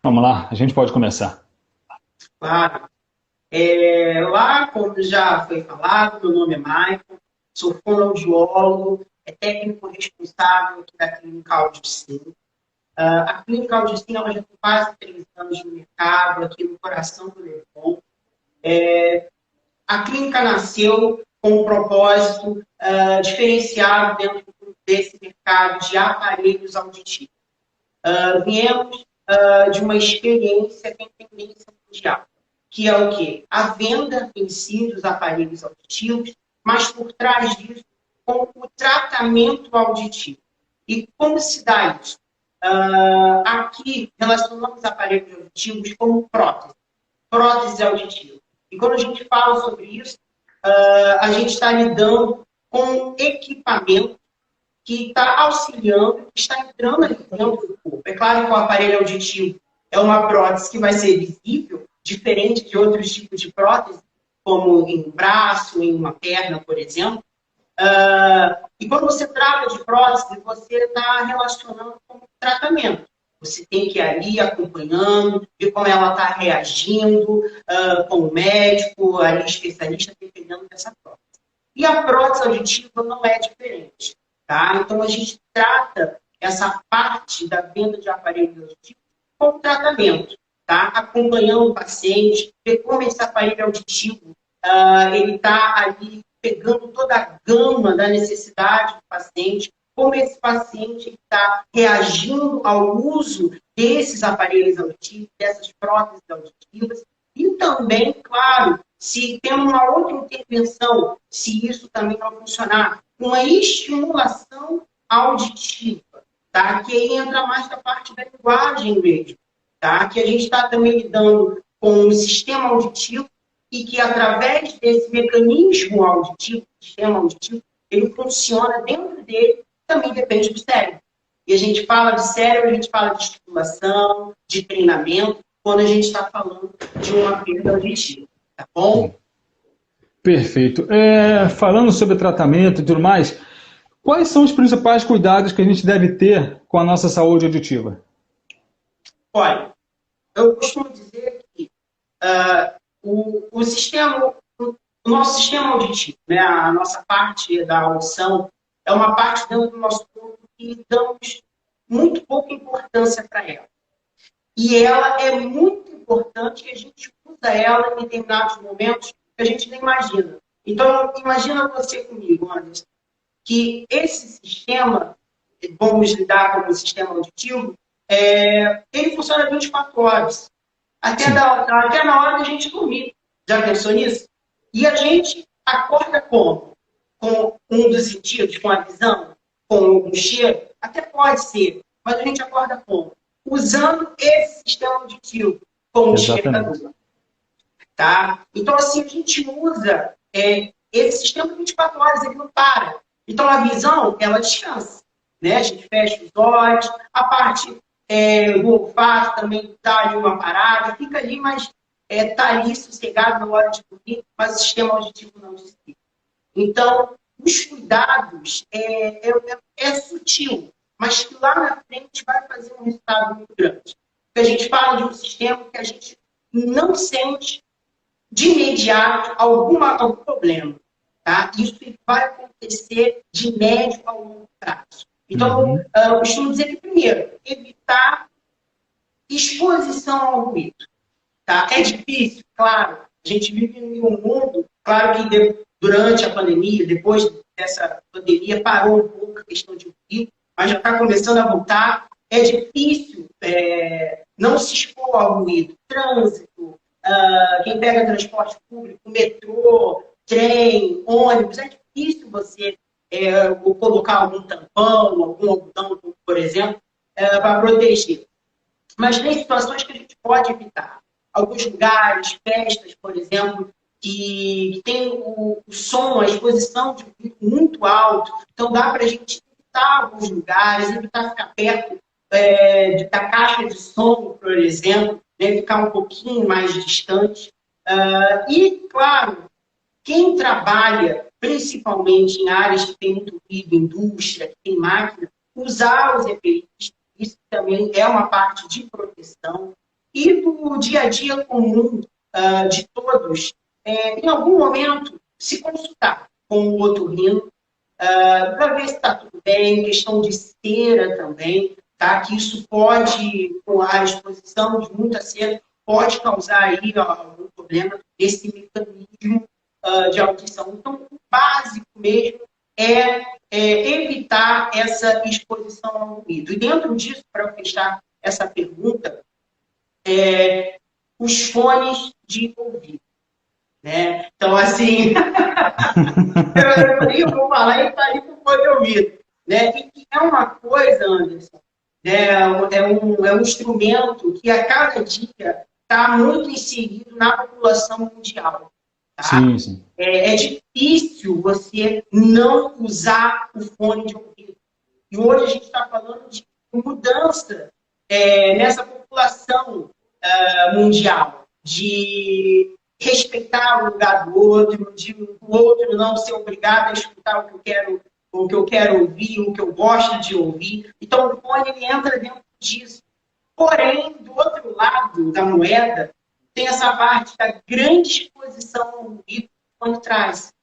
Vamos lá, a gente pode começar. Claro. Lá, como já foi falado, meu nome é Michael, sou fonoaudiólogo, técnico responsável aqui da Clínica Audicim. A Clínica Audicim ela já tem quase 3 anos no mercado, aqui no coração do Leblon. A clínica nasceu com um propósito diferenciado dentro desse mercado de aparelhos auditivos. Viemos de uma experiência que tem tendência mundial, que é o quê? A venda em si dos aparelhos auditivos, mas por trás disso, com o tratamento auditivo. E como se dá isso? Aqui, relacionamos aparelhos auditivos como prótese auditiva. E quando a gente fala sobre isso, a gente está lidando com equipamento que está auxiliando, está entrando ali dentro do corpo. É claro que o aparelho auditivo é uma prótese que vai ser visível, diferente de outros tipos de prótese, como em um braço, em uma perna, por exemplo. E quando você trata de prótese, você está relacionando com o tratamento. Você tem que ir ali acompanhando, ver como ela está reagindo, com o médico, ali, especialista, dependendo dessa prótese. E a prótese auditiva não é diferente. Tá? Então, a gente trata essa parte da venda de aparelhos auditivos como tratamento, tá? Acompanhando o paciente, ver como esse aparelho auditivo ele está ali pegando toda a gama da necessidade do paciente, como esse paciente está reagindo ao uso desses aparelhos auditivos, dessas próteses auditivas, e também, claro, se tem uma outra intervenção, se isso também não funcionar, uma estimulação auditiva, tá? Que aí entra mais da parte da linguagem mesmo, tá? Que a gente está também lidando com o sistema auditivo e que através desse mecanismo auditivo, sistema auditivo, ele funciona dentro dele, também depende do cérebro. E a gente fala de cérebro, a gente fala de estimulação, de treinamento, quando a gente está falando de uma perda auditiva, tá bom? Perfeito. Falando sobre tratamento e tudo mais, quais são os principais cuidados que a gente deve ter com a nossa saúde auditiva? Olha, eu costumo dizer que o nosso sistema auditivo, né, a nossa parte da audição, é uma parte dentro do nosso corpo que damos muito pouca importância para ela. E ela é muito importante e a gente usa ela em determinados momentos que a gente nem imagina. Então, imagina você comigo, Anderson, que esse sistema, vamos lidar com o sistema auditivo, ele funciona 24 horas. Sim, Até na hora da gente dormir. Já pensou nisso? E a gente acorda como? Com um dos sentidos, com a visão, com o cheiro? Até pode ser, mas a gente acorda como? Usando esse sistema auditivo como exatamente. despertador. Tá? Então, assim, a gente usa esse sistema 24 horas, ele não para. Então, a visão, ela descansa. Né? A gente fecha os olhos, a parte do olfato também dá ali uma parada, fica ali, mas está ali sossegado na hora de dormir, mas o sistema auditivo não desliga. Então, os cuidados é sutil, mas que lá na frente vai fazer um resultado muito grande. Porque a gente fala de um sistema que a gente não sente de imediato algum problema. Tá? Isso vai acontecer de médio a longo prazo. Então, Uhum. eu costumo dizer que, primeiro, evitar exposição ao ruído. Tá? É difícil, claro. A gente vive em um mundo, claro que durante a pandemia, depois dessa pandemia, parou um pouco a questão de ruído, mas já está começando a voltar. É difícil não se expor ao ruído. Trânsito, quem pega transporte público, metrô, trem, ônibus, é difícil você colocar algum tampão, algum algodão, por exemplo, para proteger. Mas tem situações que a gente pode evitar. Alguns lugares, festas, por exemplo, que tem o som, a exposição de muito alto, então dá para a gente evitar alguns lugares, evitar ficar perto da caixa de som, por exemplo, né, ficar um pouquinho mais distante. E, claro, quem trabalha principalmente em áreas que tem muito ruído, indústria, que tem máquina, usar os EPIs, isso também é uma parte de proteção. e do dia a dia comum de todos, em algum momento, se consultar com o otorrino, para ver se está tudo bem, questão de cera também, tá? Que isso pode, com a exposição de muita cera, pode causar aí algum problema desse mecanismo de audição. Então, o básico mesmo é evitar essa exposição ao ruído. E dentro disso, para fechar essa pergunta, os fones de ouvido. Né? Então, assim, eu vou falar e está aí com o fone de ouvido. Né? E é uma coisa, Anderson, né? É um instrumento que a cada dia está muito inserido na população mundial. Tá? Sim, sim. É difícil você não usar o fone de ouvido. E hoje a gente está falando de mudança nessa população mundial, de respeitar o lugar do outro, de o outro não ser obrigado a escutar o que eu quero ouvir, o que eu gosto de ouvir. Então, o fone ele entra dentro disso. Porém, do outro lado da moeda, tem essa parte da grande exposição ao ruído que o fone traz.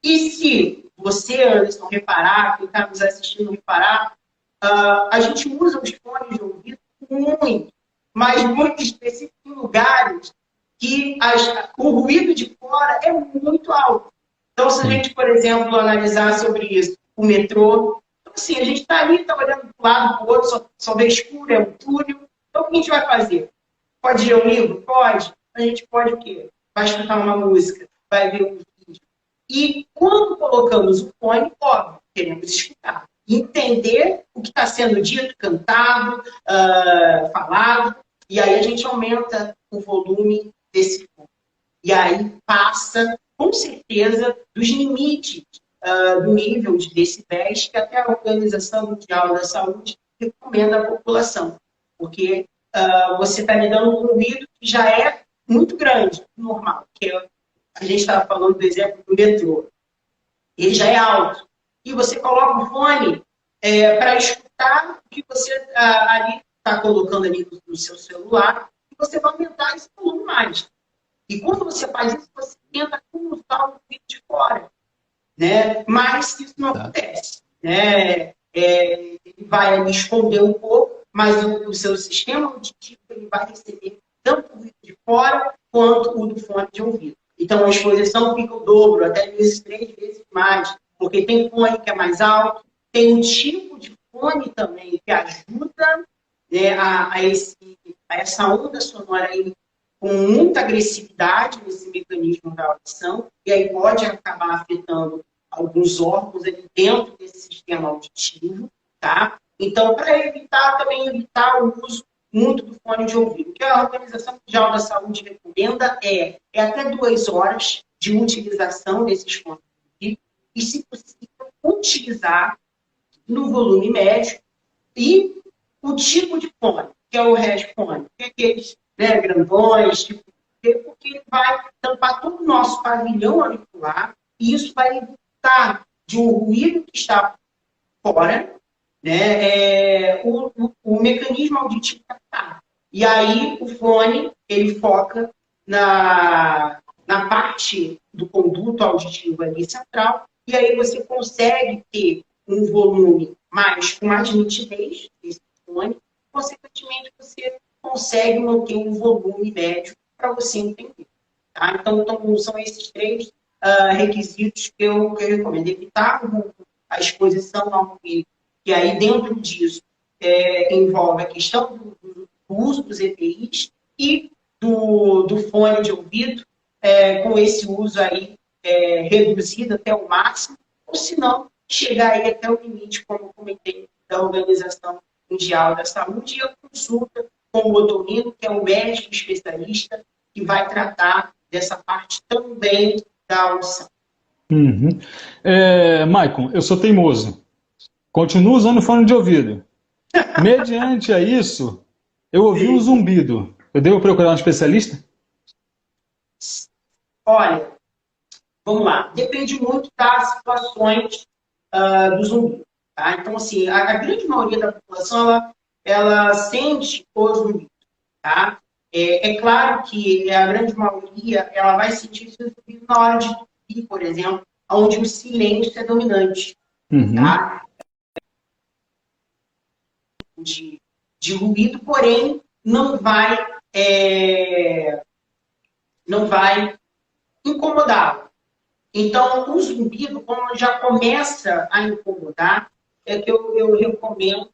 E se você, Anderson, reparar, quem está nos assistindo reparar, a gente usa os fones de ouvido muito, mas muito específico em lugares que o ruído de fora é muito alto. Então, se a gente, por exemplo, analisar sobre isso, o metrô, então, assim, a gente está ali, está olhando para um lado, para o outro, só vê escuro, é um túnel. Então, o que a gente vai fazer? Pode ler um livro? Pode. A gente pode o quê? Vai escutar uma música, vai ver um vídeo. E quando colocamos o fone, óbvio, queremos escutar. Entender o que está sendo dito, cantado, falado, e aí a gente aumenta o volume desse fone. E aí passa, com certeza, dos limites do nível de decibéis que até a Organização Mundial da Saúde recomenda à população. Porque você está lidando com um ruído que já é muito grande, normal. Que a gente estava falando do exemplo do metrô. Ele já é alto. E você coloca o fone para escutar o que você ali está colocando ali no seu celular, e você vai aumentar esse volume mais. E quando você faz isso, você tenta comutar o ruído de fora. Né? Mas isso não acontece. Né? Ele vai ali esconder um pouco, mas o seu sistema auditivo ele vai receber tanto o ruído de fora quanto o do fone de ouvido. Então, a exposição fica o dobro, até vezes 3 vezes mais, porque tem fone que é mais alto, tem um tipo de fone também que ajuda, né, a essa onda sonora aí, com muita agressividade nesse mecanismo da audição, e aí pode acabar afetando alguns órgãos ali dentro desse sistema auditivo, tá? Então, para evitar o uso muito do fone de ouvido. O que a Organização Mundial da Saúde recomenda é até 2 horas de utilização desses fones de ouvido e, se possível, utilizar no volume médio e o tipo de fone, que é o headphone, que é aqueles grandões, porque ele vai tampar todo o nosso pavilhão auricular e isso vai evitar de um ruído que está fora, né, o mecanismo auditivo captar. E aí o fone, ele foca na parte do conduto auditivo ali central, e aí você consegue ter um volume com mais nitidez desse fone, consequentemente você consegue manter um volume médio para você entender. Tá? Então, são esses 3 requisitos que eu recomendo. Evitar a exposição ao ruído, que aí dentro disso envolve a questão do uso dos EPIs e do fone de ouvido, com esse uso aí reduzido até o máximo, ou se não, chegar aí até o limite, como eu comentei, da Organização Mundial da Saúde, e a consulta com o otorrino, que é o médico especialista, que vai tratar dessa parte também da audição. Uhum. Maicon, eu sou teimoso. Continuo usando fone de ouvido. Mediante a isso, eu ouvi um zumbido. Eu devo procurar um especialista? Olha, vamos lá. Depende muito das situações do zumbido. Tá? Então, assim, a grande maioria da população, ela sente o zumbido. tá? É claro que a grande maioria ela vai sentir isso na hora de dormir, por exemplo, onde o silêncio é dominante, Uhum. tá? De ruído, porém não vai incomodá-lo. Então, o zumbido, como já começa a incomodar, é que eu recomendo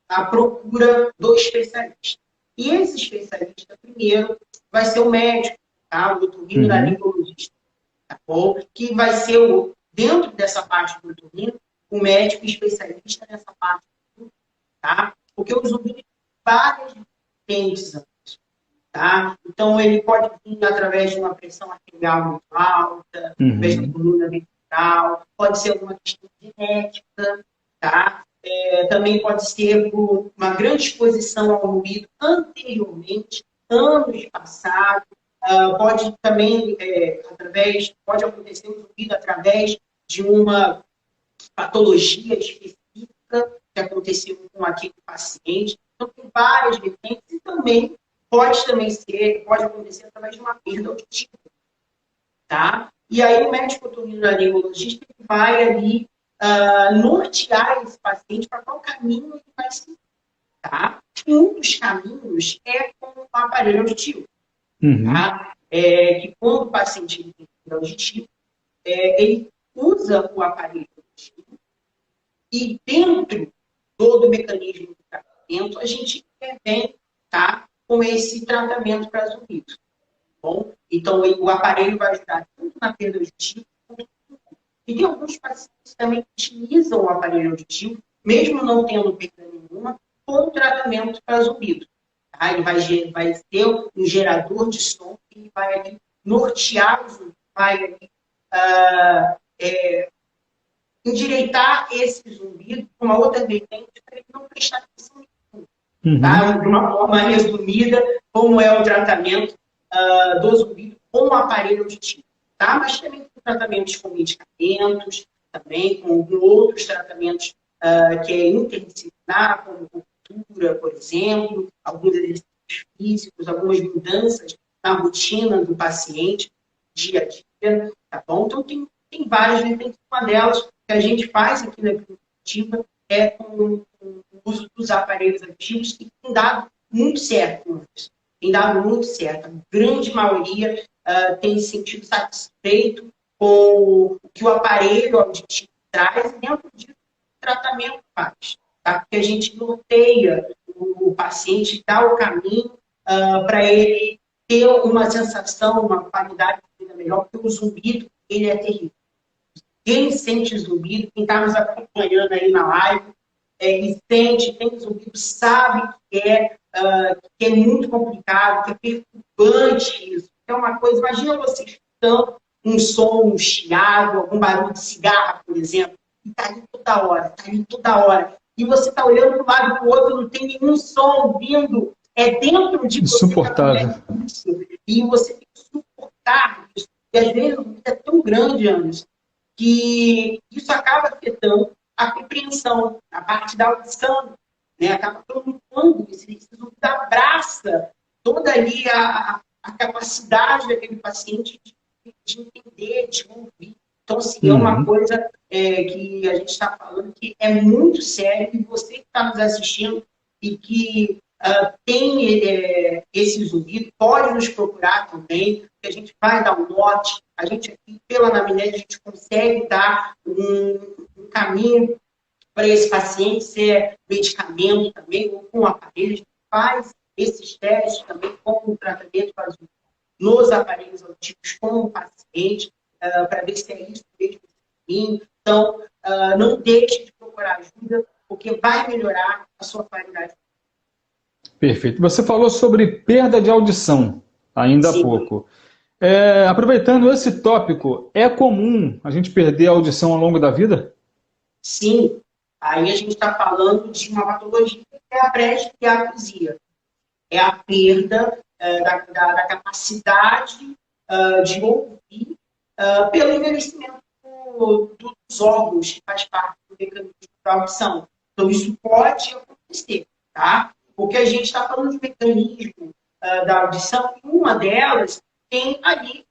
a procura do especialista. E esse especialista, primeiro, vai ser o médico, tá? O Uhum. otorrinolaringologista, tá bom? Que vai ser, dentro dessa parte do otorrino, o médico especialista nessa parte, tá? Porque o zumbido tem várias vertentes, tá? Então, ele pode vir através de uma pressão arterial muito alta, através da Uhum. coluna vertebral, pode ser alguma questão genética, tá? Também pode ser por uma grande exposição ao ruído anteriormente, anos passados, pode também, pode acontecer o ruído através de uma patologia específica que aconteceu com aquele paciente. Então, tem várias vertentes e também pode acontecer através de uma perda auditiva, tá? E aí o médico otorrinolaringologista vai ali nortear esse paciente para qual caminho ele vai seguir, tá? E um dos caminhos é com o aparelho auditivo, Uhum. tá? Que quando o paciente tem perda auditiva, ele usa o aparelho auditivo e dentro todo o mecanismo do tratamento, a gente intervém, tá, com esse tratamento para zumbido. Bom, então o aparelho vai ajudar tanto na perda auditiva quanto no zumbido. E tem alguns pacientes também que utilizam o aparelho auditivo, mesmo não tendo perda nenhuma, com tratamento para zumbido. Tá? Ele vai ser um gerador de som que vai ali nortear o zumbido, vai ali, endireitar esse zumbido com uma outra vertente para ele não prestar atenção nenhuma. Uhum. Tá? De uma forma resumida, como é o tratamento do zumbido com o aparelho auditivo. Tá? Mas também com tratamentos com medicamentos, também com outros tratamentos que é interdisciplinar, como cultura, por exemplo, alguns exercícios físicos, algumas mudanças na rotina do paciente, dia a dia, tá bom? Então, tem várias vertentes. Uma delas que a gente faz aqui na Clínica é com o uso dos aparelhos auditivos que tem dado muito certo. Tem dado muito certo. A grande maioria tem se sentido satisfeito com o que o aparelho auditivo traz e dentro disso o tratamento faz. Tá? Porque a gente norteia o paciente, dá o caminho para ele ter uma sensação, uma qualidade de vida melhor, porque o zumbido ele é terrível. Quem sente zumbido, quem está nos acompanhando aí na live, e sente, tem zumbido, sabe que é muito complicado, que é perturbante isso. É uma coisa, imagina você escutando um som, um chiado, algum barulho de cigarro, por exemplo, e está ali toda hora, está ali toda hora. E você está olhando para um lado e para o outro, não tem nenhum som vindo, dentro de você que Insuportável. acontece isso. E você tem que suportar isso. E às vezes o zumbido é tão grande, Anderson, que isso acaba afetando a compreensão, a parte da audição, né? Acaba preocupando, esse zumbido abraça toda ali a capacidade daquele paciente de entender, de ouvir. Então, assim, é uma Uhum. coisa que a gente está falando que é muito sério e você que está nos assistindo e que tem esse zumbido, pode nos procurar também, que a gente vai dar um norte. A gente aqui, pela anamnese, a gente consegue dar um caminho para esse paciente, se é medicamento também, ou com aparelho. A gente faz esses testes também com o tratamento nos aparelhos auditivos com o paciente, para ver se é isso mesmo. Então, não deixe de procurar ajuda, porque vai melhorar a sua qualidade. Perfeito. Você falou sobre perda de audição ainda há Sim, pouco. Aproveitando esse tópico, é comum a gente perder a audição ao longo da vida? sim. Aí a gente está falando de uma patologia que é a presbiacusia. É a perda da capacidade de ouvir pelo envelhecimento dos órgãos que faz parte do mecanismo da audição. Então, isso pode acontecer, tá? porque a gente está falando de mecanismo da audição, e uma delas tem ali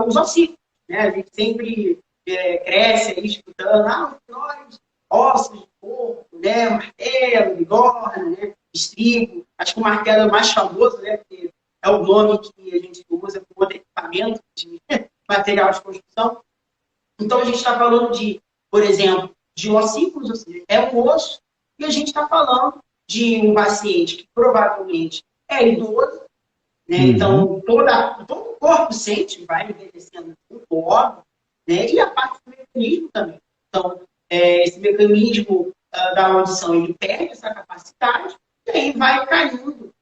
os ossículos, né? A gente sempre cresce aí escutando, os menores ossos do corpo, né? Martelo, bigorna, né? Estribo. Acho que o martelo é o mais famoso, né? Porque é o nome que a gente usa como outro equipamento de material de construção. Então, a gente está falando de, por exemplo, de ossículos, ou seja, é um osso, e a gente está falando de um paciente que provavelmente é idoso, né? Então, todo o corpo sente, vai envelhecendo o órgão, né? E a parte do mecanismo também. Então, esse mecanismo da audição, ele perde essa capacidade, e aí vai caindo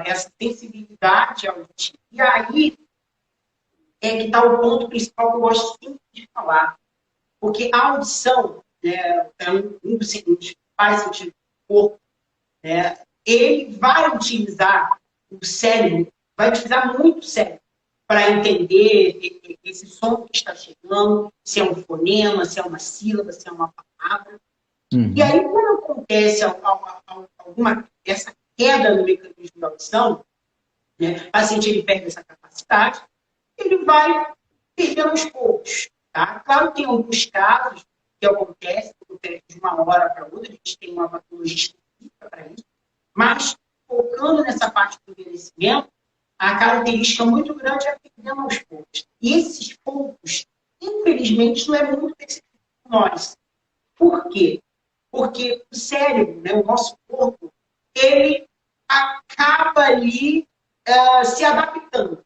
essa sensibilidade auditiva. E aí é que está o ponto principal que eu gosto sempre de falar. Porque a audição, né, é um dos principais sentidos do corpo, né, ele vai utilizar o cérebro, vai utilizar muito o cérebro para entender esse som que está chegando, se é um fonema, se é uma sílaba, se é uma palavra. E aí, quando acontece essa queda no mecanismo da audição, né, o paciente ele perde essa capacidade, ele vai perdendo aos poucos. Tá? Claro que tem alguns casos que acontecem de uma hora para outra, a gente tem uma patologia específica para isso, mas focando nessa parte do envelhecimento, a característica muito grande é perdendo aos poucos. E esses poucos, infelizmente, não é muito percebido por nós. Por quê? Porque o cérebro, né, o nosso corpo, ele acaba ali se adaptando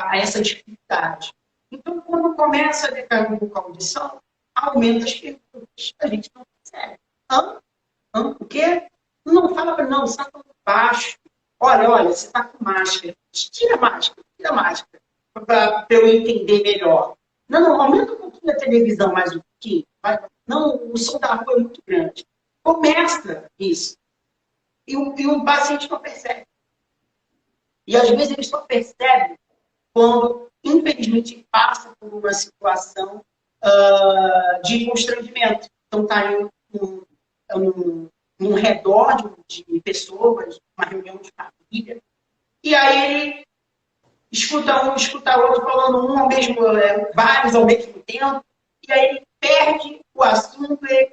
a essa dificuldade. Então, quando começa a decair um pouco a audição, aumenta as perguntas. A gente não percebe. O quê? Não fala para não, você está falando baixo. Olha, você está com máscara. Tira a máscara, para eu entender melhor. Não, aumenta um pouquinho a televisão, mais um pouquinho. Não, o som da rua é muito grande. Começa isso. E o paciente não percebe. E às vezes ele só percebe quando, infelizmente, passa por uma situação de constrangimento. Então, está num redor de pessoas, uma reunião de família, e aí ele escuta um, escuta outro, falando vários ao mesmo tempo, e aí ele perde o assunto e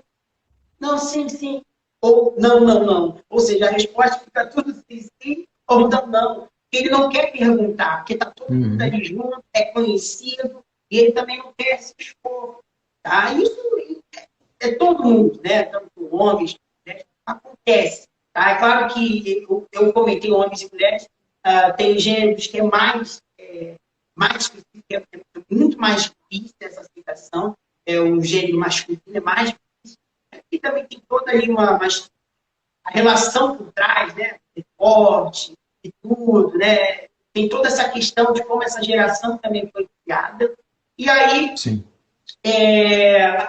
não, sim, ou não. Ou seja, a resposta fica tudo sim, ou não. Ele não quer perguntar, porque está todo mundo ali junto, é conhecido, e ele também não quer se expor. Tá? Isso é todo mundo, né? Tanto homens, né? Acontece. Tá? É claro que eu comentei homens e mulheres, tem gêneros que é mais específico, é muito mais difícil essa aceitação, o gênero masculino é mais difícil, e também tem toda ali a relação por trás, né? Esporte e tudo, né? Tem toda essa questão de como essa geração também foi criada. E aí,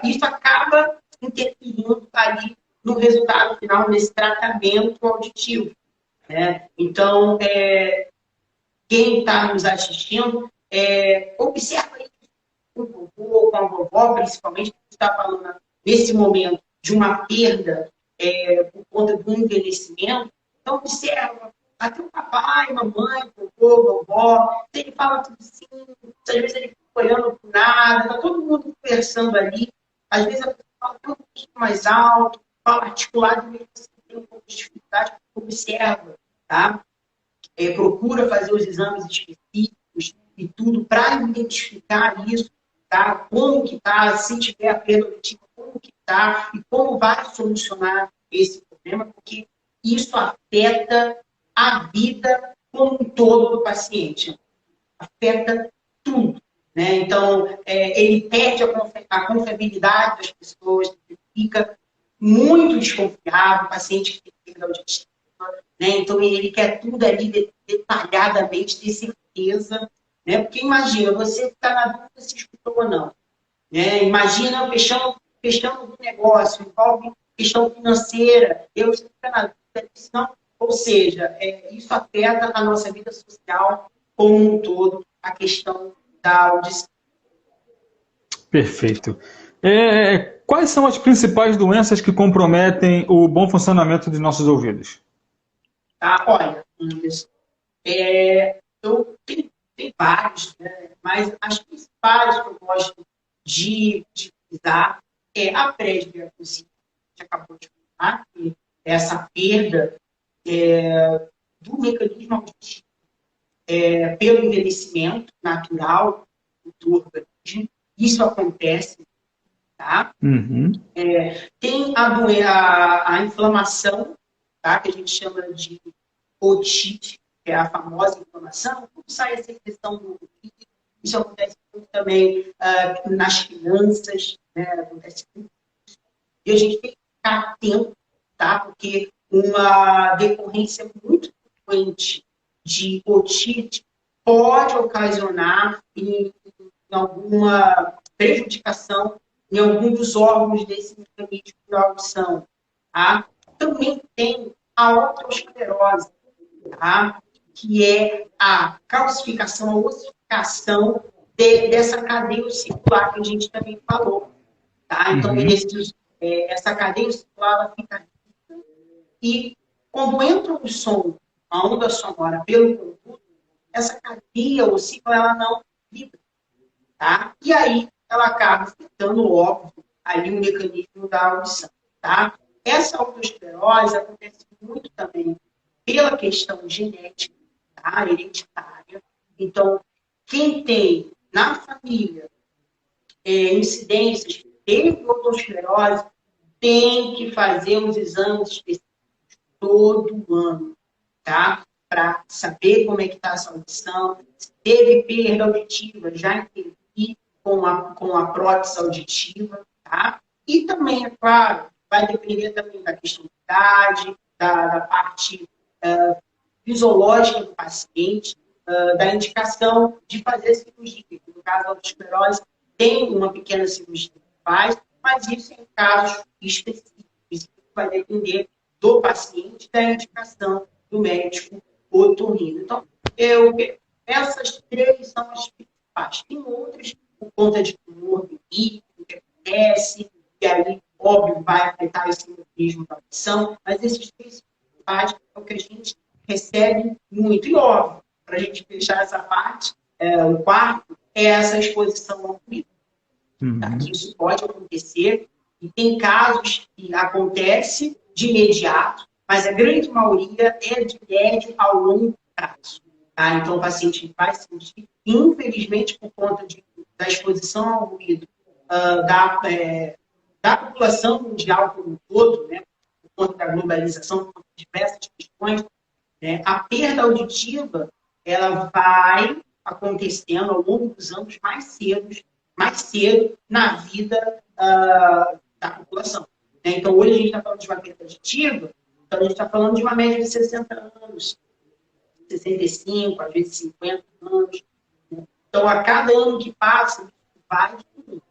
isso acaba interferindo ali no resultado final desse tratamento auditivo. Né? Então, quem está nos assistindo, observa aí com o vovô, com a vovó, principalmente, que está falando nesse momento de uma perda por conta do envelhecimento. Então, observa até o papai, mamãe, vovô, vovó, ele fala tudo simples, às vezes ele fica olhando para nada, está todo mundo conversando ali, às vezes a pessoa fala um pouquinho mais alto, fala articulado, e você tem um pouco de dificuldade, observa, tá? Procura fazer os exames específicos e tudo para identificar isso, tá? Como que está, se tiver a perda auditiva, como que está e como vai solucionar esse problema, porque isso afeta a vida como um todo do paciente. Afeta tudo. Né? Então, ele perde a confiabilidade das pessoas, ele fica muito desconfiado, o paciente que tem perda auditiva. Né? Então, ele quer tudo ali detalhadamente, ter certeza. Né? Porque imagina, você ficar na dúvida se escutou ou não. Né? Imagina questão do negócio, envolve questão financeira, você fica na dúvida se não. Ou seja, isso afeta a nossa vida social como um todo, a questão da audição. Perfeito. Quais são as principais doenças que comprometem o bom funcionamento de nossos ouvidos? Tá? Olha, Anderson, tem vários, né? Mas as principais que eu gosto de utilizar é a presbiacusia, que acabou de falar, que é essa perda do mecanismo auditivo pelo envelhecimento natural do organismo. Isso acontece, tá? Uhum. Tem a inflamação, tá? Que a gente chama de otite, que é a famosa inflamação, quando sai a secreção do ouvido. Isso acontece muito também nas crianças, né? Acontece muito. E a gente tem que ficar atento, tá? Porque uma decorrência muito frequente de otite pode ocasionar em alguma prejudicação em algum dos órgãos desse mecanismo de audição. Tá? Também tem a otoesclerose, tá? Que é a calcificação, a ossificação dessa cadeia ossicular que a gente também falou. Tá? Então, essa cadeia ossicular ela fica rica e quando entra o som, a onda sonora pelo conduto, essa cadeia ossicular ela não vibra. Tá? E aí ela acaba afetando, óbvio, ali o mecanismo da audição. Tá? Essa autoesclerose acontece muito também pela questão genética, tá? Hereditária. Então, quem tem na família incidências de autoesclerose tem que fazer os exames específicos todo ano, tá? Para saber como é que está essa audição, se teve perda auditiva, já intervir com a prótese auditiva, tá? E também, é claro, vai depender também da questão da idade, da parte fisiológica do paciente, da indicação de fazer cirurgia. No caso da autoesclerose, tem uma pequena cirurgia que faz, mas isso em casos específicos. Isso vai depender do paciente, da indicação do médico otorrino. Então, essas três são as principais. Tem outras, por conta de tumor benigno, que acontece, e aí, óbvio, vai afetar esse mecanismo da audição, mas esses três principais é o que a gente recebe muito. E, óbvio, para a gente fechar essa parte, o quarto, é essa exposição ao ruído. Tá? Que isso pode acontecer, e tem casos que acontece de imediato, mas a grande maioria é de médio ao longo prazo. Tá? Então, o paciente vai sentir, infelizmente, por conta da exposição ao ruído da população mundial como um todo, né? Por conta da globalização, por conta de diversas questões, né? A perda auditiva ela vai acontecendo ao longo dos anos mais cedo na vida da população. Né? Então, hoje a gente está falando de uma perda auditiva, então a gente está falando de uma média de 60 anos, 65, às vezes 50 anos. Né? Então, a cada ano que passa, vai diminuindo.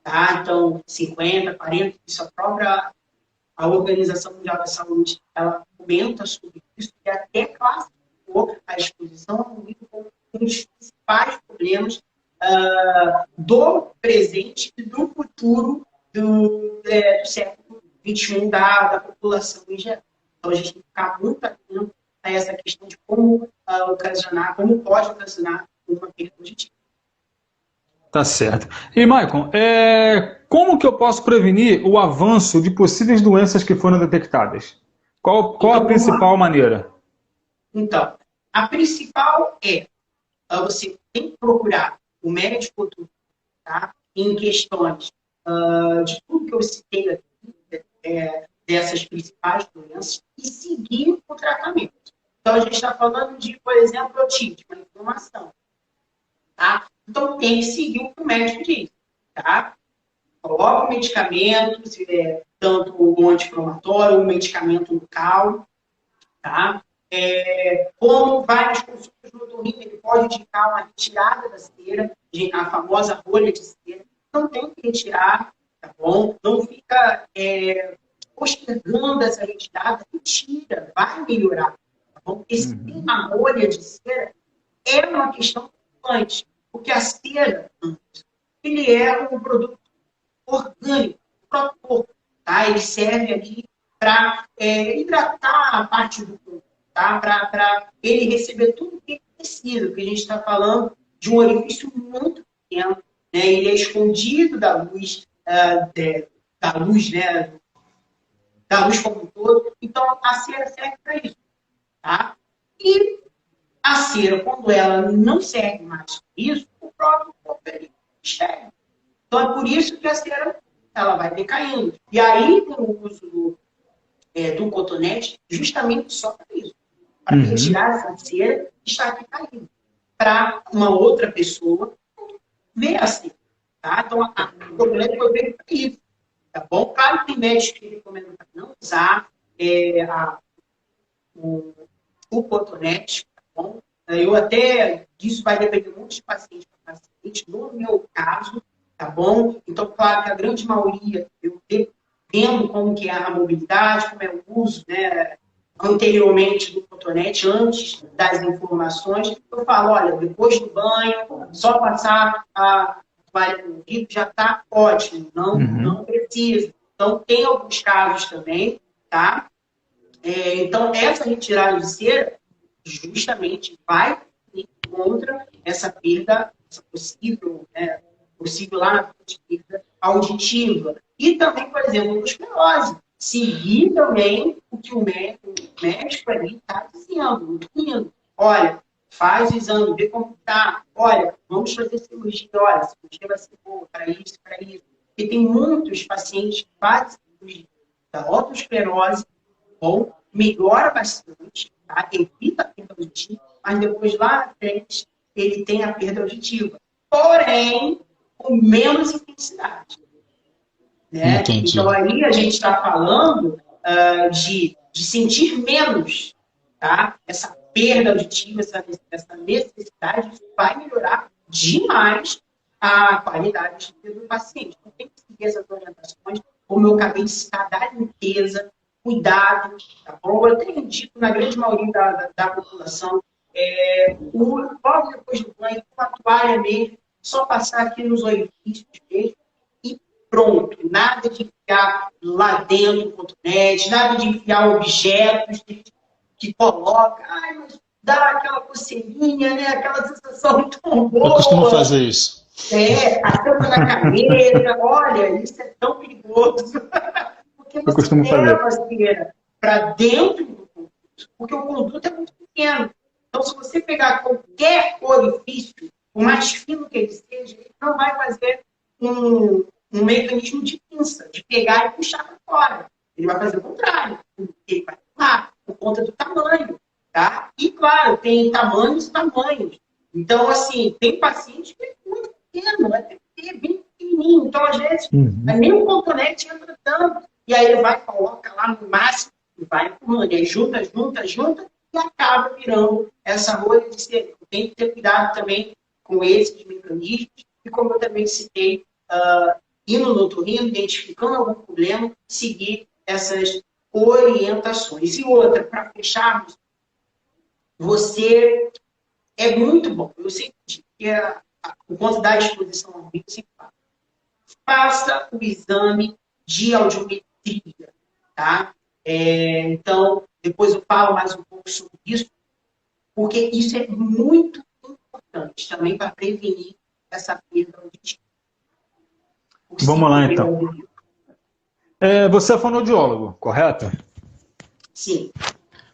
Tá? Então, 50, 40, isso a Organização Mundial da Saúde, ela comenta sobre isso e até classificou a exposição ao ruído como um dos principais problemas do presente e do futuro do século XXI da população em geral. Então, a gente tem que ficar muito atento a essa questão de como pode ocasionar uma perda auditiva. Tá certo. E, Maicon, como que eu posso prevenir o avanço de possíveis doenças que foram detectadas? Qual a principal maneira? Então, a principal você tem que procurar o médico, tá? Em questões de tudo que eu citei aqui, dessas principais doenças, e seguir o tratamento. Então, a gente está falando de, por exemplo, otite, uma inflamação. Tá? Então, tem que seguir o que o médico diz. Tá? Coloca o medicamento, se tanto o anti-inflamatório, o medicamento local. Tá? Como vai nas consultas do otorrino, ele pode indicar uma retirada da cera, a famosa rolha de cera. Então, tem que retirar, tá bom? Não fica postergando essa retirada, retira, vai melhorar. Tá bom? Porque se tem uma rolha de cera, é uma questão importante, porque a cera, ele é um produto orgânico do próprio corpo. Tá? Ele serve ali para hidratar a parte do corpo, tá? Para ele receber tudo o que ele precisa, porque a gente está falando de um orifício muito pequeno, né? Ele é escondido da luz, né? Da luz como um todo. Então, a cera serve para isso. Tá? E a cera, quando ela não serve mais para isso, o próprio corpo ele enxerga. Então, é por isso que a cera ela vai decaindo. E aí, com o uso do cotonete, justamente só para isso. Para retirar essa cera que está decaindo. Para uma outra pessoa ver a cera. Tá? Então, o cotonete foi feito para isso. Tá bom? Claro que tem médicos que recomendam para não usar o cotonete, tá bom? Isso vai depender muito de paciente para paciente, no meu caso, tá bom? Então, claro que a grande maioria, eu vendo como que é a mobilidade, como é o uso, né, anteriormente do cotonete, antes das informações, eu falo, olha, depois do banho, só passar a toalha no ouvido já está ótimo, não precisa. Então, tem alguns casos também, tá? Então, essa retirada de cera justamente vai contra essa perda, essa possível lá na frente, perda auditiva. E também, por exemplo, a esclerose. Seguir também o que o médico ali está dizendo. Olha, faz o exame, vê como está. Olha, vamos fazer cirurgia. Olha, a cirurgia vai ser boa para isso, para isso. Porque tem muitos pacientes que fazem cirurgia da autoesclerose, bom, melhora bastante, tá? Evita a perda auditiva, mas depois lá na frente ele tem a perda auditiva. Porém, com menos intensidade. Né? Então, aí a gente está falando de sentir menos, tá? Essa perda auditiva, essa necessidade, isso vai melhorar demais a qualidade de vida do paciente. Então, tem que seguir essas orientações, como eu acabei de citar, da limpeza, cuidado, tá bom? Eu tenho dito na grande maioria da população, logo depois do banho, com a toalha mesmo, só passar aqui nos orifícios mesmo, pronto, nada de enfiar lá dentro do cotonete, nada de enfiar objetos que coloca, mas dá aquela coceirinha, né? Aquela sensação tão boa. Eu costumo fazer isso. A tampa na cabeça, olha, isso é tão perigoso. Porque você leva a cera para dentro do conduto, porque o conduto é muito pequeno. Então, se você pegar qualquer orifício, o mais fino que ele seja, ele não vai fazer um mecanismo de pinça, de pegar e puxar para fora. Ele vai fazer o contrário. Ele vai pular, por conta do tamanho. Tá? E, claro, tem tamanhos e tamanhos. Então, assim, tem paciente que é muito pequeno, é bem pequenininho. Então, às vezes, nem o cotonete entra tanto. E aí ele vai, coloca lá no máximo e vai empurrando. E aí junta e acaba virando essa rolha de cera. Tem que ter cuidado também com esses mecanismos. E como eu também citei, indo no otorrino, identificando algum problema, seguir essas orientações. E outra, para fecharmos, você é muito bom. Eu sempre digo que por conta da exposição ao vivo, sempre falo. Faça o exame de audiometria, tá? Então, depois eu falo mais um pouco sobre isso, porque isso é muito importante também para prevenir essa perda auditiva. Vamos lá, então. Você é fonoaudiólogo, correto? Sim.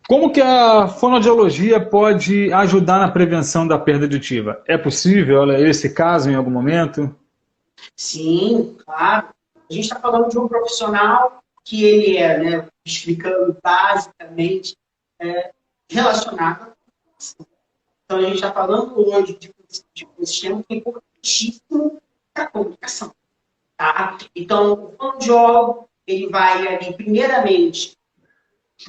Como que a fonoaudiologia pode ajudar na prevenção da perda auditiva? É possível, olha, esse caso em algum momento? Sim, claro. A gente está falando de um profissional que ele né, explicando basicamente, relacionado à comunicação. Então, a gente está falando hoje de um sistema que é importantíssimo para a comunicação. Tá? Então, o fonoaudiólogo, ele vai ali, primeiramente,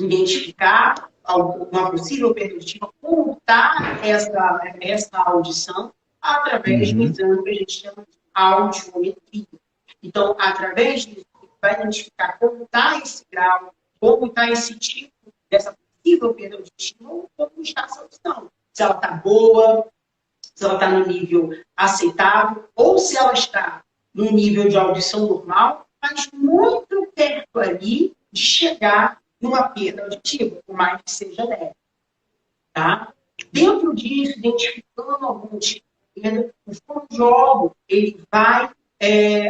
identificar uma possível perda auditiva, como está essa audição, através do exame que a gente chama de audiometria. Então, através disso, vai identificar como está esse grau, como está esse tipo dessa possível perda auditiva, ou como está essa audição. Se ela está boa, se ela está no nível aceitável, ou se ela está no nível de audição normal, mas muito perto ali de chegar numa perda auditiva, por mais que seja leve. Tá? Dentro disso, identificando alguns perdas, o fonoaudiólogo ele vai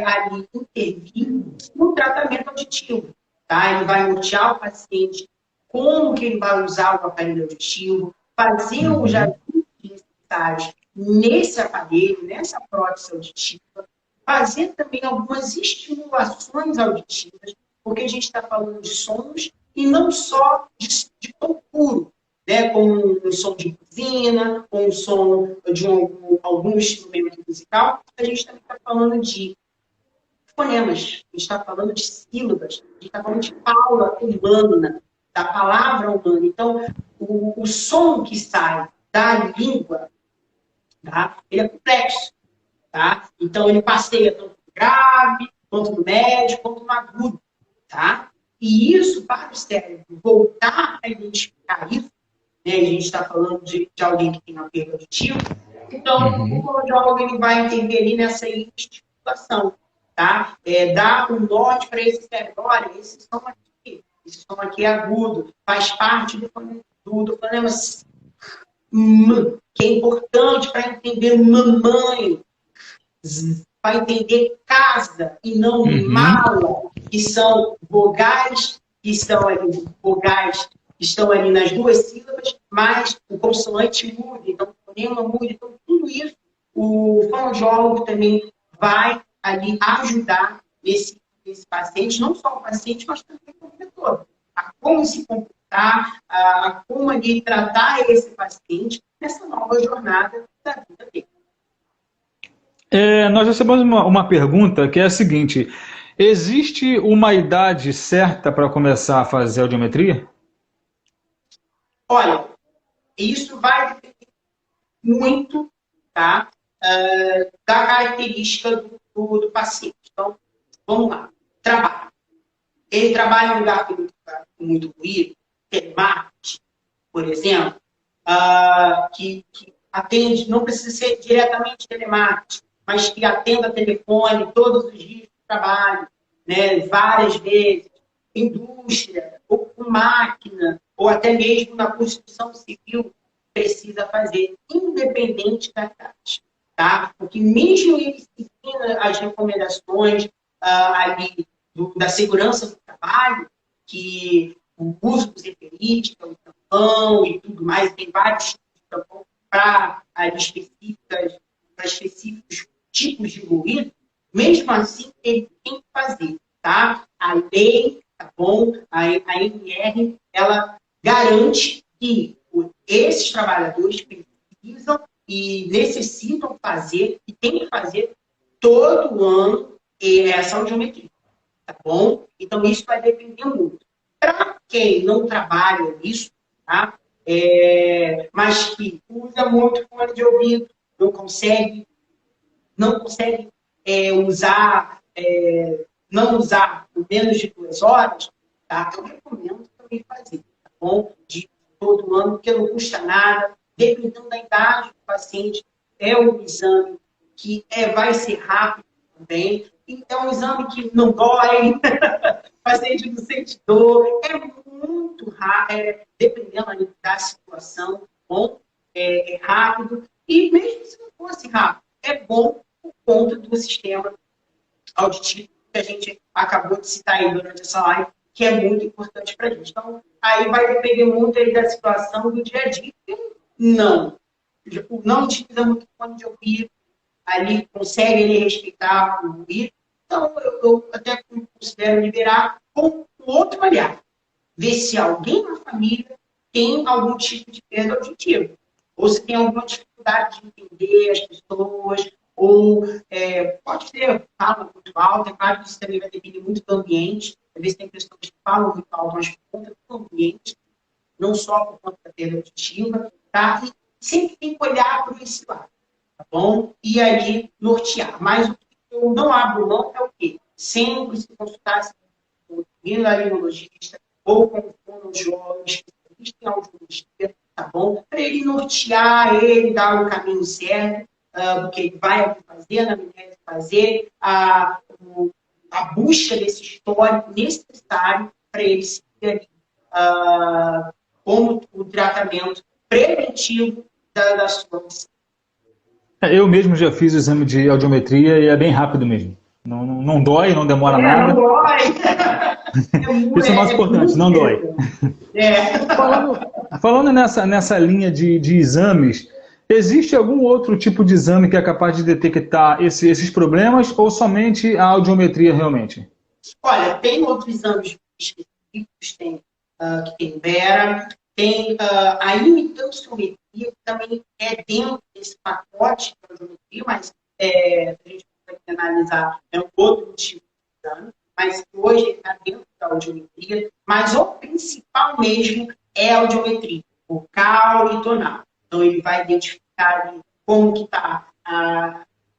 ali intervir no tratamento auditivo. Tá? Ele vai nortear o paciente como que ele vai usar o aparelho auditivo, fazer os ajustes necessários nesse aparelho, nessa prótese auditiva, fazer também algumas estimulações auditivas, porque a gente está falando de sons e não só de tom puro, né, como um som de buzina, ou um som de algum instrumento musical. A gente também está falando de fonemas, a gente está falando de sílabas, a gente está falando de fala humana, da palavra humana. Então, o som que sai da língua, tá, ele é complexo. Tá? Então, ele passeia tanto no grave, quanto no médio, quanto no agudo. Tá? E isso, para o cérebro voltar a identificar isso, né? A gente está falando de alguém que tem uma perda auditiva, então o fonoaudiólogo ele vai intervir nessa estimulação. Tá? Dar um norte para esse cérebro. Olha, esse som aqui é agudo, faz parte do fonema que é importante para entender mamãe, para entender casa e não mala, que são vogais que estão ali nas duas sílabas, mas o consoante muda, então o fonema muda, então tudo isso o fonoaudiólogo também vai ali ajudar esse paciente, não só o paciente, mas também o corretor, a como se comportar, a como ali tratar esse paciente nessa nova jornada da vida dele. Nós recebemos uma pergunta que é a seguinte: existe uma idade certa para começar a fazer audiometria? Olha, isso vai depender muito, tá, da característica do paciente. Então, vamos lá. Trabalho. Ele trabalha em um lugar com muito ruído, telemarketing, por exemplo, que atende, não precisa ser diretamente telemarketing, mas que atenda telefone todos os dias do trabalho, né, várias vezes, indústria, ou com máquina, ou até mesmo na construção civil, precisa fazer, independente da idade. Tá? Porque mesmo ele seguindo as recomendações ali da segurança do trabalho, que o uso dos EPIs, o tampão e tudo mais, tem vários tipos de tampão para específicos tipos de ruído, mesmo assim ele tem que fazer. Tá? A lei, tá bom? A ANR, ela garante que esses trabalhadores precisam e necessitam fazer, e tem que fazer todo ano essa audiometria, tá bom? Então, isso vai depender muito. Para quem não trabalha nisso, tá? Mas que usa muito fone de ouvido, não consegue usar, não usar por menos de 2 horas, tá? Eu recomendo também fazer, tá bom? De todo ano, porque não custa nada, dependendo da idade do paciente, é um exame que vai ser rápido também, é um exame que não dói, o paciente não sente dor, é muito rápido, dependendo da situação, bom, é rápido, e mesmo se não fosse rápido, é bom por conta do sistema auditivo que a gente acabou de citar aí durante essa live, que é muito importante para a gente. Então, aí vai depender muito aí da situação do dia a dia. Não utiliza muito fone de ouvido, ali consegue ele respeitar o ruído. Então, eu até considero liberar com o outro olhar. Ver se alguém na família tem algum tipo de perda auditiva. Ou se tem alguma dificuldade de entender as pessoas, ou pode ter fala muito alta. É claro que isso também vai depender muito do ambiente. Às vezes tem pessoas que falam muito alto, mas por conta do ambiente, não só por conta da perda auditiva, tá? E sempre tem que olhar para esse lado, tá bom? E aí nortear. Mas o que eu não abro mão é o quê? Sempre se consultar com o laringologista ou com o fonoaudiólogo, especialista em audiologia, tá bom? Para ele nortear, ele dar o caminho certo porque ele vai fazer, na medida de fazer a busca desse histórico necessário para ele seguir ali, como o tratamento preventivo da sua audição. Eu mesmo já fiz o exame de audiometria e é bem rápido mesmo. Não dói, não demora nada. Não dói. Isso é o mais importante, não dói. Falando nessa linha de exames, existe algum outro tipo de exame que é capaz de detectar esses problemas ou somente a audiometria realmente? Olha, tem outros exames específicos, que tem Vera, tem a imitanciometria, que também é dentro desse pacote de audiometria, mas a gente vai analisar um outro tipo de exame, mas hoje está dentro da audiometria, mas o principal mesmo é a audiometria, vocal e tonal. Então, ele vai identificar ali como que está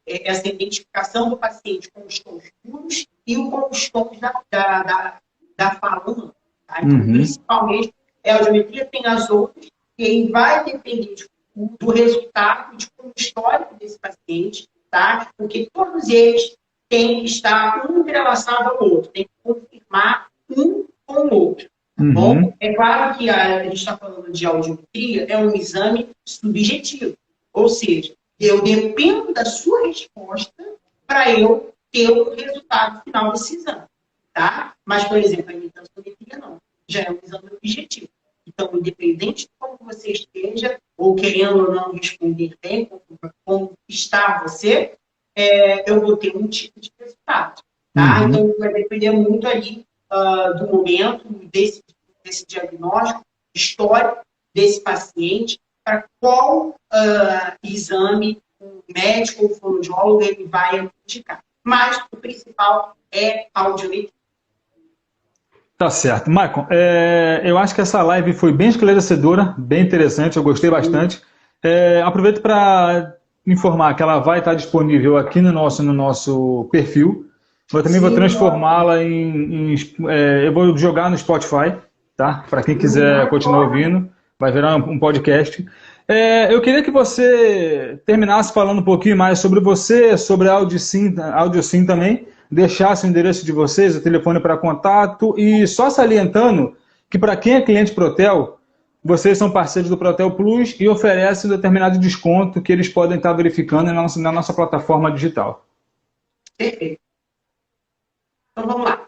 essa identificação do paciente com os tons puros e com os tons da fala humana. Tá? Então, principalmente, a audiometria tem as outras, e aí vai depender do resultado, de como o histórico desse paciente, tá? Porque todos eles têm que estar um entrelaçado ao outro, tem que confirmar um com o outro. Tá bom? É claro que a gente está falando de audiometria, é um exame subjetivo, ou seja, eu dependo da sua resposta para eu ter o resultado final desse exame. Tá? Mas, por exemplo, a imitanciometria não. Já é um exame objetivo. Então, independente de como você esteja, ou querendo ou não responder bem, como está você, eu vou ter um tipo de resultado. Tá? Então, vai depender muito ali do momento, desse diagnóstico histórico desse paciente, para qual exame o médico ou o fonoaudiólogo ele vai indicar. Mas o principal é a audiometria. Tá certo. Maicon, eu acho que essa live foi bem esclarecedora, bem interessante, eu gostei bastante. Aproveito para informar que ela vai estar disponível aqui no nosso perfil. Eu também vou transformá-la eu vou jogar no Spotify, tá? Para quem quiser continuar ouvindo, vai virar um podcast. Eu queria que você terminasse falando um pouquinho mais sobre você, sobre a Audiocin também, deixasse o endereço de vocês, o telefone para contato, e só salientando que para quem é cliente Protel, vocês são parceiros do Protel Plus e oferecem um determinado desconto que eles podem estar verificando na nossa plataforma digital. Perfeito. Então vamos lá.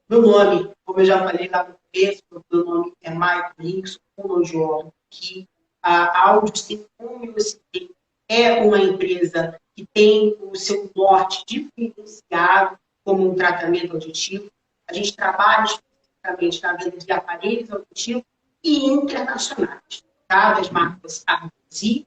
Meu nome, como eu já falei lá no começo, meu nome é Maicon Rickson, fonoaudiólogo, que a Audiocin, como você tem, é uma empresa que tem o seu norte diferenciado como um tratamento auditivo. A gente trabalha especificamente na venda de aparelhos auditivos e internacionais, tá? Das marcas Armasi,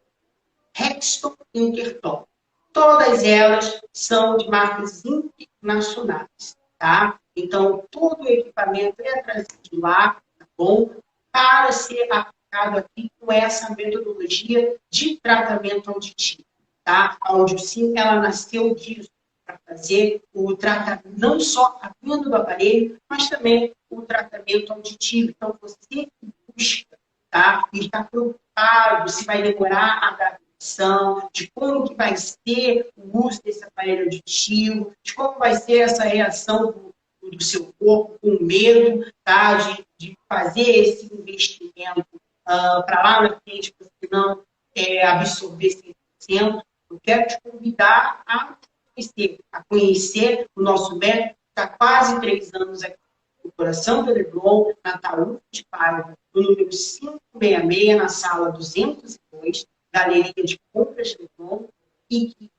Rexton e Intertom. Todas elas são de marcas internacionais, tá? Então, todo o equipamento é trazido de lá, tá bom? Para ser aplicado aqui com essa metodologia de tratamento auditivo, tá? A Audiocin, ela nasceu disso, para fazer o tratamento, não só a venda do aparelho, mas também o tratamento auditivo. Então, você que busca, tá? E está preocupado se vai demorar a adaptação, de como que vai ser o uso desse aparelho auditivo, de como vai ser essa reação do seu corpo com medo, tá? De fazer esse investimento para lá na frente, você não absorver 100%. Eu quero te convidar a conhecer o nosso método, que está quase 3 anos aqui no Coração do Leblon, na Taúde de Paiva, no número 566, na sala 202, Galeria de Compras Leblon, e que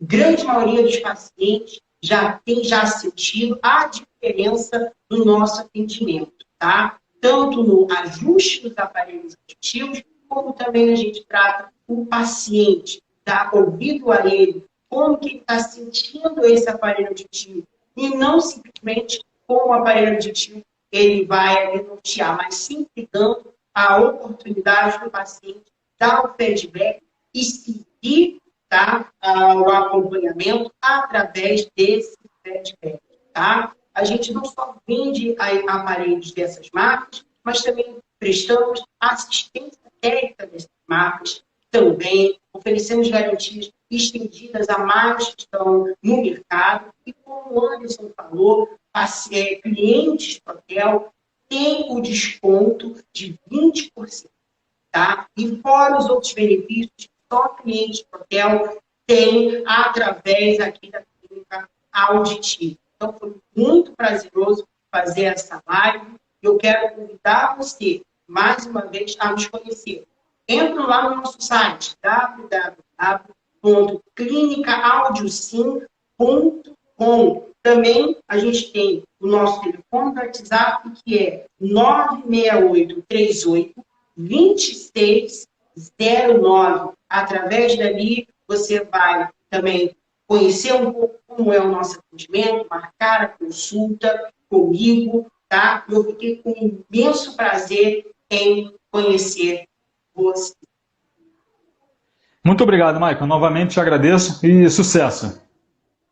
a grande maioria dos pacientes já sentido a diferença no nosso atendimento, tá? Tanto no ajuste dos aparelhos auditivos, como também a gente trata o paciente, dá ouvido a ele, como que ele está sentindo esse aparelho auditivo, e não simplesmente como o aparelho auditivo ele vai nortear, mas sempre dando a oportunidade do paciente dar o feedback e seguir, tá, o acompanhamento através desse feedback. Tá? A gente não só vende aparelhos dessas marcas, mas também prestamos assistência técnica dessas marcas, também, oferecemos garantias estendidas a mais que estão no mercado, e como o Anderson falou, clientes do hotel têm o desconto de 20%, tá? E fora os outros benefícios que só clientes do hotel têm através aqui da clínica auditiva. Então, foi muito prazeroso fazer essa live. Eu quero convidar você, mais uma vez, a nos conhecer. Entra lá no nosso site, www.clinicaaudiosim.com. Também a gente tem o nosso telefone do WhatsApp, que é 96838-2609. Através dali, você vai também conhecer um pouco como é o nosso atendimento, marcar a consulta comigo, tá? Eu fiquei com imenso prazer em conhecer você. Muito obrigado, Maicon. Novamente te agradeço e sucesso.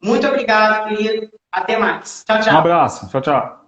Muito obrigado, querido. Até mais. Tchau, tchau. Um abraço. Tchau, tchau.